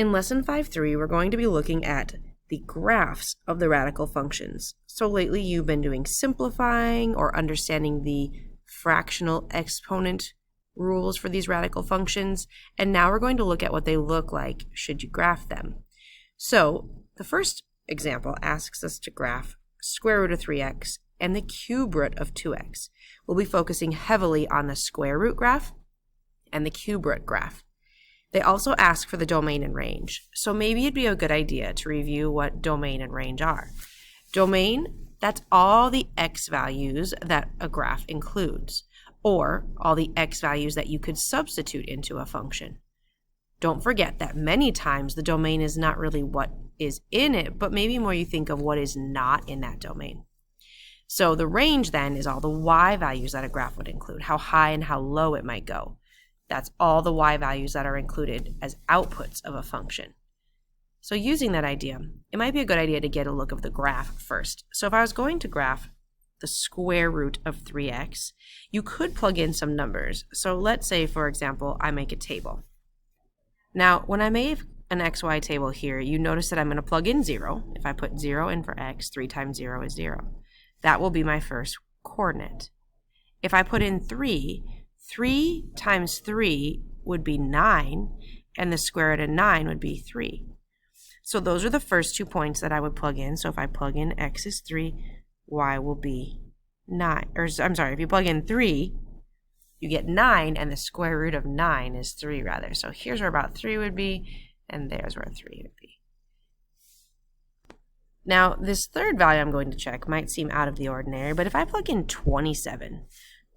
In Lesson 5.3, we're going to be looking at the graphs of the radical functions. So lately you've been doing simplifying or understanding the fractional exponent rules for these radical functions, and now we're going to look at what they look like should you graph them. So the first example asks us to graph square root of 3x and the cube root of 2x. We'll be focusing heavily on the square root graph and the cube root graph. They also ask for the domain and range, so maybe it'd be a good idea to review what domain and range are. Domain, that's all the x values that a graph includes, or all the x values that you could substitute into a function. Don't forget that many times the domain is not really what is in it, but maybe more you think of what is not in that domain. So the range then is all the y values that a graph would include, how high and how low it might go. That's all the y values that are included as outputs of a function. So using that idea, it might be a good idea to get a look of the graph first. So if I was going to graph the square root of 3x, you could plug in some numbers. So let's say, for example, I make a table. Now, when I make an xy table here, you notice that I'm going to plug in 0. If I put 0 in for x, 3 times 0 is 0. That will be my first coordinate. If I put in 3 times 3 would be 9, and the square root of 9 would be 3. So those are the first 2 points that I would plug in. So if I plug in x is 3, y will be 9. Or I'm sorry, if you plug in 3, you get 9, and the square root of 9 is 3 rather. So here's where about 3 would be, and there's where 3 would be. Now, this third value I'm going to check might seem out of the ordinary, but if I plug in 27,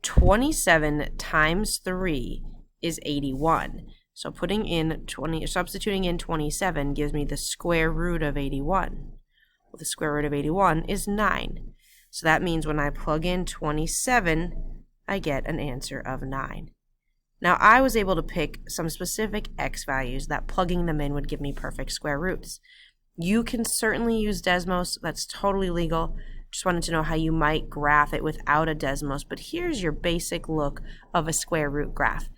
27 times 3 is 81. So substituting in 27 gives me the square root of 81. Well, the square root of 81 is 9. So that means when I plug in 27, I get an answer of 9. Now, I was able to pick some specific x values that plugging them in would give me perfect square roots. You can certainly use Desmos. That's totally legal. Just wanted to know how you might graph it without a Desmos, but here's your basic look of a square root graph.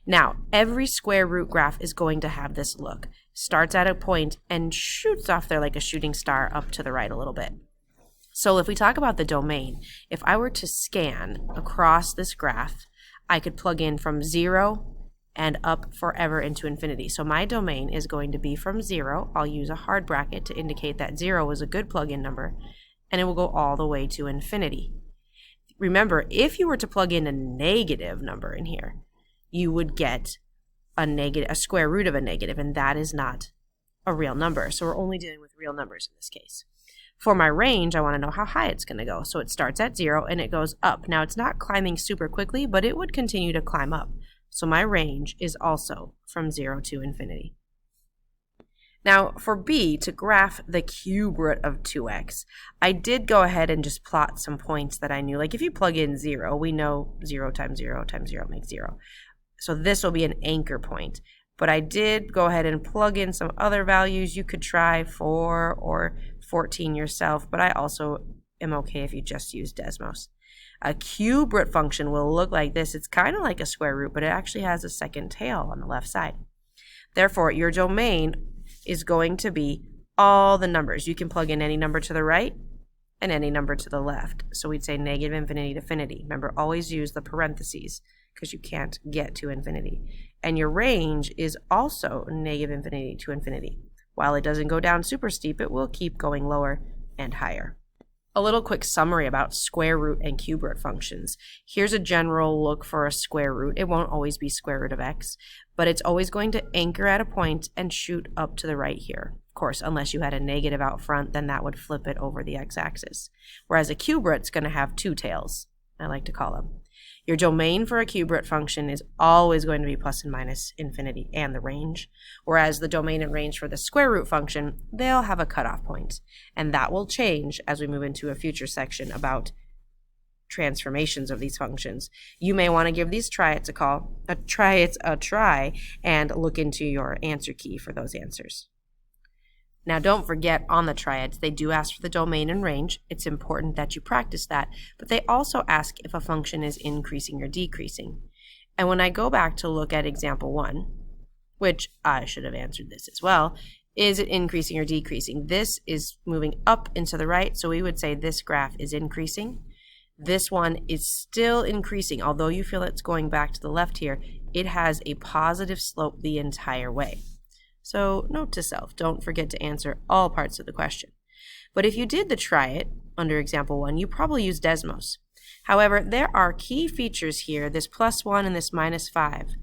Now, every square root graph is going to have this look. Starts at a point and shoots off there like a shooting star up to the right a little bit. So if we talk about the domain, if I were to scan across this graph, I could plug in from 0 and up forever into infinity. So my domain is going to be from 0. I'll use a hard bracket to indicate that 0 is a good plug-in number, and it will go all the way to infinity. Remember, if you were to plug in a negative number in here, you would get a square root of a negative, and that is not a real number. So we're only dealing with real numbers in this case. For my range, I want to know how high it's going to go. So it starts at 0 and it goes up. Now, it's not climbing super quickly, but it would continue to climb up. So my range is also from 0 to infinity. Now, for B, to graph the cube root of 2x, I did go ahead and just plot some points that I knew. Like if you plug in 0, we know 0 times 0 times 0 makes 0. So this will be an anchor point. But I did go ahead and plug in some other values. You could try 4 or 14 yourself, but I also am okay if you just use Desmos. A cube root function will look like this. It's kind of like a square root, but it actually has a second tail on the left side. Therefore, your domain is going to be all the numbers. You can plug in any number to the right and any number to the left. So we'd say negative infinity to infinity. Remember, always use the parentheses because you can't get to infinity. And your range is also negative infinity to infinity. While it doesn't go down super steep, it will keep going lower and higher. A little quick summary about square root and cube root functions. Here's a general look for a square root. It won't always be square root of x, but it's always going to anchor at a point and shoot up to the right here. Of course, unless you had a negative out front, then that would flip it over the x-axis. Whereas a cube root's going to have two tails, I like to call them. Your domain for a cube root function is always going to be plus and minus infinity and the range, whereas the domain and range for the square root function, they'll have a cutoff point, and that will change as we move into a future section about transformations of these functions. You may want to give these triads a try and look into your answer key for those answers. Now, don't forget, on the triads, they do ask for the domain and range. It's important that you practice that, but they also ask if a function is increasing or decreasing. And when I go back to look at example 1, which I should have answered this as well. Is it increasing or decreasing? This is moving up and to the right, so we would say this graph is increasing. This one is still increasing, although you feel it's going back to the left here. It has a positive slope the entire way. So note to self, don't forget to answer all parts of the question. But if you did the try it under example 1, you probably used Desmos. However, there are key features here, this +1 and this -5.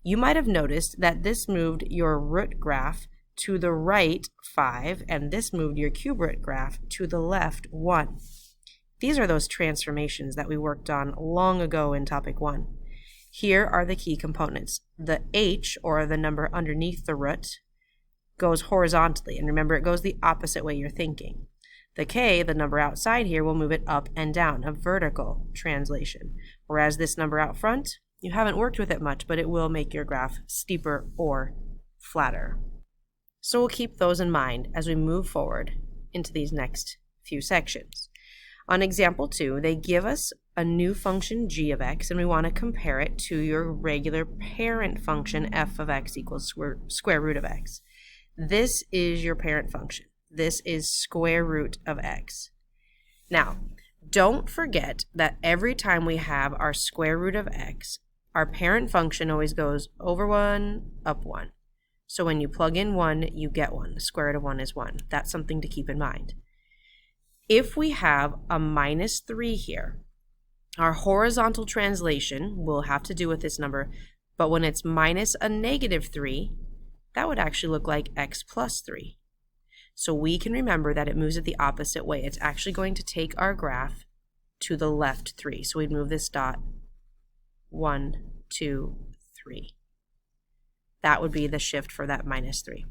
You might have noticed that this moved your root graph to the right 5, and this moved your cube root graph to the left 1. These are those transformations that we worked on long ago in topic 1. Here are the key components. The h, or the number underneath the root, goes horizontally, and remember it goes the opposite way you're thinking. The k, the number outside here, will move it up and down, a vertical translation. Whereas this number out front, you haven't worked with it much, but it will make your graph steeper or flatter. So we'll keep those in mind as we move forward into these next few sections. On example 2, they give us a new function g of x, and we want to compare it to your regular parent function f of x equals square root of x. This is your parent function. This is square root of x. Now, don't forget that every time we have our square root of x, our parent function always goes over 1, up 1. So when you plug in 1, you get 1. The square root of 1 is 1. That's something to keep in mind. If we have a -3 here, our horizontal translation will have to do with this number, but when it's minus a -3, that would actually look like x plus 3. So we can remember that it moves it the opposite way. It's actually going to take our graph to the left 3. So we'd move this dot 1, 2, 3. That would be the shift for that -3.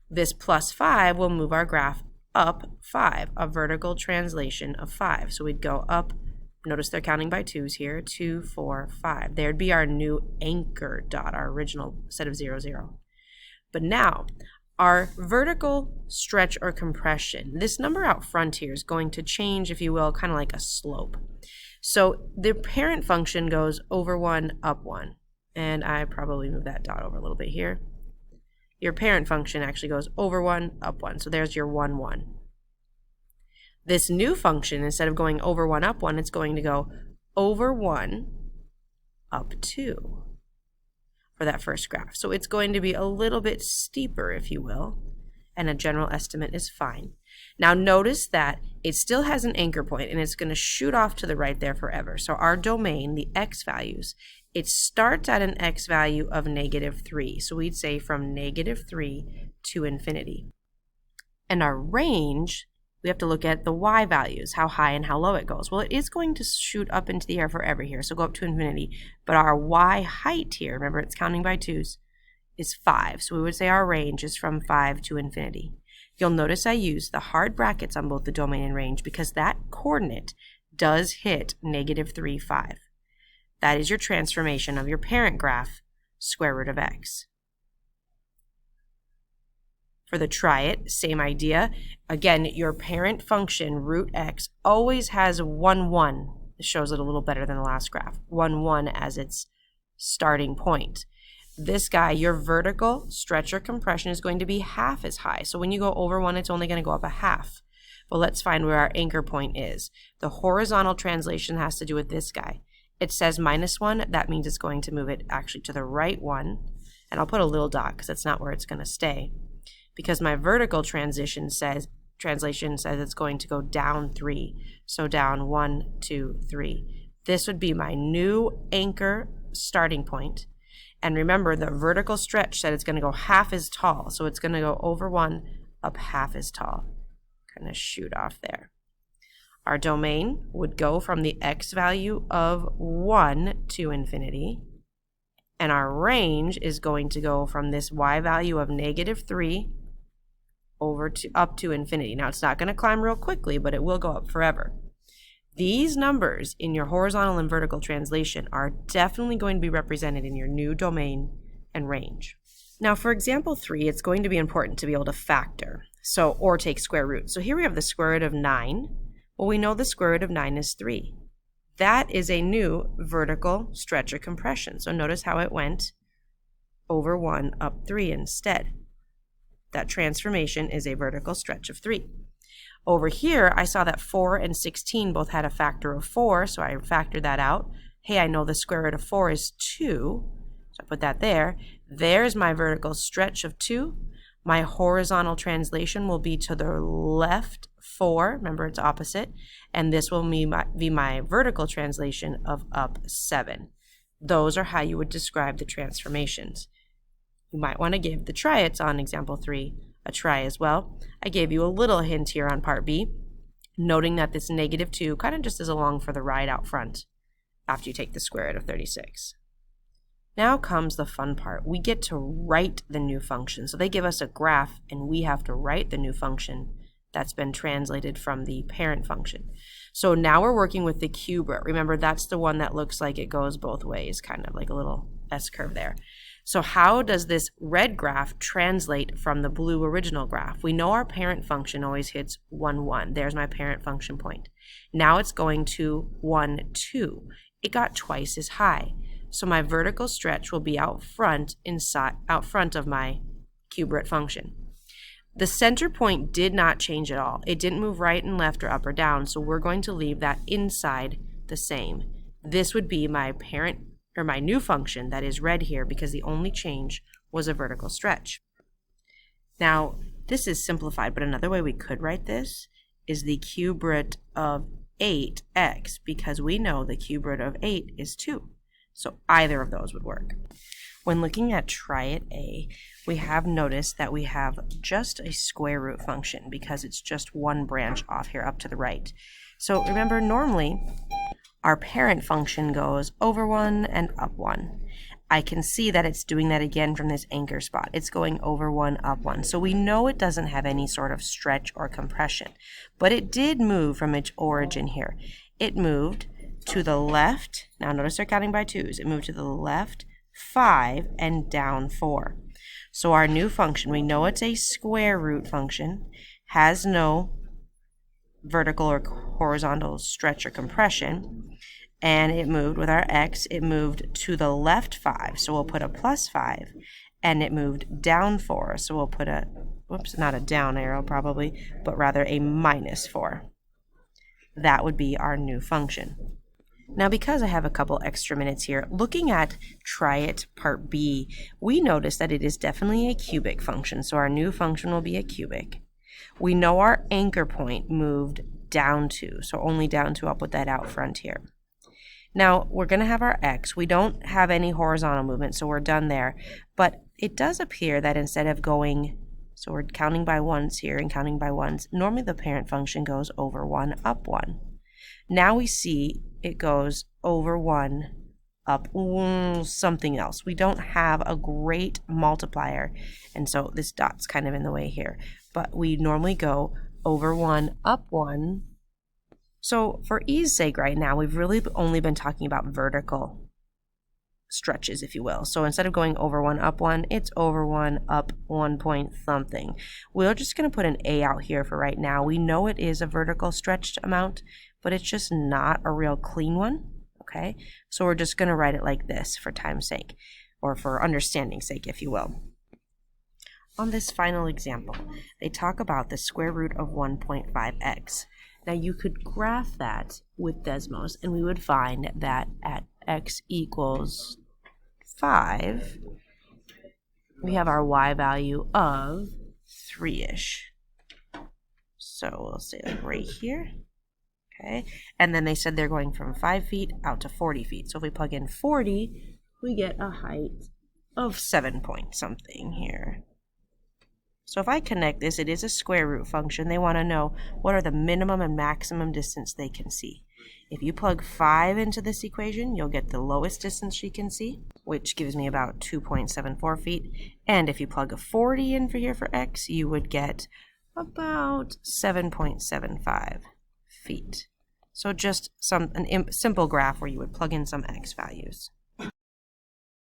This +5 will move our graph up 5, a vertical translation of 5. So we'd go up, notice they're counting by 2's here, 2, 4, 5. There'd be our new anchor dot, our original set of 0, 0. But now, our vertical stretch or compression, this number out front here is going to change, if you will, kind of like a slope. So the parent function goes over 1, up 1. And I probably move that dot over a little bit here. Your parent function actually goes over 1, up 1. So there's your 1, 1. This new function, instead of going over 1, up 1, it's going to go over 1, up 2 for that first graph. So it's going to be a little bit steeper, if you will, and a general estimate is fine. Now notice that it still has an anchor point, and it's going to shoot off to the right there forever. So our domain, the x values, it starts at an x value of -3. So we'd say from -3 to infinity. And our range, we have to look at the y values, how high and how low it goes. Well, it is going to shoot up into the air forever here, so go up to infinity. But our y height here, remember it's counting by 2's, is 5. So we would say our range is from 5 to infinity. You'll notice I use the hard brackets on both the domain and range because that coordinate does hit -3, 5. That is your transformation of your parent graph, square root of x. For the try it, same idea. Again, your parent function, root x, always has 1, 1. This shows it a little better than the last graph. 1, 1 as its starting point. This guy, your vertical stretch or compression is going to be half as high. So when you go over 1, it's only going to go up a half. But let's find where our anchor point is. The horizontal translation has to do with this guy. It says -1. That means it's going to move it actually to the right 1. And I'll put a little dot because that's not where it's going to stay. Because my vertical translation says it's going to go down 3. So down 1, 2, 3. This would be my new anchor starting point. And remember, the vertical stretch said it's going to go half as tall. So it's going to go over 1, up half as tall. Kind of shoot off there. Our domain would go from the x value of 1 to infinity. And our range is going to go from this y value of -3 up to infinity. Now, it's not going to climb real quickly, but it will go up forever. These numbers in your horizontal and vertical translation are definitely going to be represented in your new domain and range. Now, for example 3, it's going to be important to be able to factor, or take square root. So here we have the square root of 9. Well, we know the square root of 9 is 3. That is a new vertical stretch or compression. So notice how it went over 1 up 3 instead. That transformation is a vertical stretch of 3. Over here, I saw that 4 and 16 both had a factor of 4, so I factored that out. Hey, I know the square root of 4 is 2, so I put that there. There's my vertical stretch of 2. My horizontal translation will be to the left 4, remember it's opposite, and this will be my vertical translation of up 7. Those are how you would describe the transformations. You might want to give the triads on example 3 a try as well. I gave you a little hint here on part B, noting that this -2 kind of just is along for the ride out front after you take the square root of 36. Now comes the fun part. We get to write the new function. So they give us a graph and we have to write the new function that's been translated from the parent function. So now we're working with the cube root. Remember, that's the one that looks like it goes both ways, kind of like a little S-curve there. So how does this red graph translate from the blue original graph? We know our parent function always hits 1, 1. There's my parent function point. Now it's going to 1, 2. It got twice as high. So my vertical stretch will be out front of my cube root function. The center point did not change at all. It didn't move right and left or up or down, so we're going to leave that inside the same. This would be my parent or my new function that is red here because the only change was a vertical stretch. Now, this is simplified, but another way we could write this is the cube root of 8x because we know the cube root of 8 is 2. So either of those would work. When looking at triad A, we have noticed that we have just a square root function because it's just one branch off here up to the right. So remember, normally our parent function goes over 1 and up 1. I can see that it's doing that again from this anchor spot. It's going over 1, up 1. So we know it doesn't have any sort of stretch or compression, but it did move from its origin here. It moved to the left. Now notice they're counting by 2s. It moved to the left 5 and down 4. So our new function, we know it's a square root function, has no vertical or horizontal stretch or compression, and it moved with our x, it moved to the left 5, so we'll put a +5, and it moved down 4, so we'll put a, whoops, not a down arrow probably, but rather a -4. That would be our new function. Now, because I have a couple extra minutes here, looking at triad part B, we notice that it is definitely a cubic function, so our new function will be a cubic. We know our anchor point moved down 2, so only down 2, I'll put that out front here. Now, we're going to have our x. We don't have any horizontal movement, so we're done there, but it does appear that instead of going, so we're counting by 1s here and counting by 1s, normally the parent function goes over 1, up 1. Now we see it goes over 1, up something else. We don't have a great multiplier, and so this dot's kind of in the way here. But we normally go over 1, up 1. So for ease sake right now, we've really only been talking about vertical stretches, if you will. So instead of going over 1, up 1, it's over 1, up 1 point something. We're just going to put an A out here for right now. We know it is a vertical stretched amount, but it's just not a real clean one, okay? So we're just going to write it like this for time's sake, or for understanding's sake, if you will. On this final example, they talk about the square root of 1.5x. Now you could graph that with Desmos, and we would find that at x equals 5, we have our y value of 3-ish. So we'll say like right here. Okay, and then they said they're going from 5 feet out to 40 feet. So if we plug in 40, we get a height of 7 point something here. So if I connect this, it is a square root function. They want to know what are the minimum and maximum distance they can see. If you plug 5 into this equation, you'll get the lowest distance she can see, which gives me about 2.74 feet. And if you plug a 40 in for here for x, you would get about 7.75 feet. So just a simple graph where you would plug in some x values.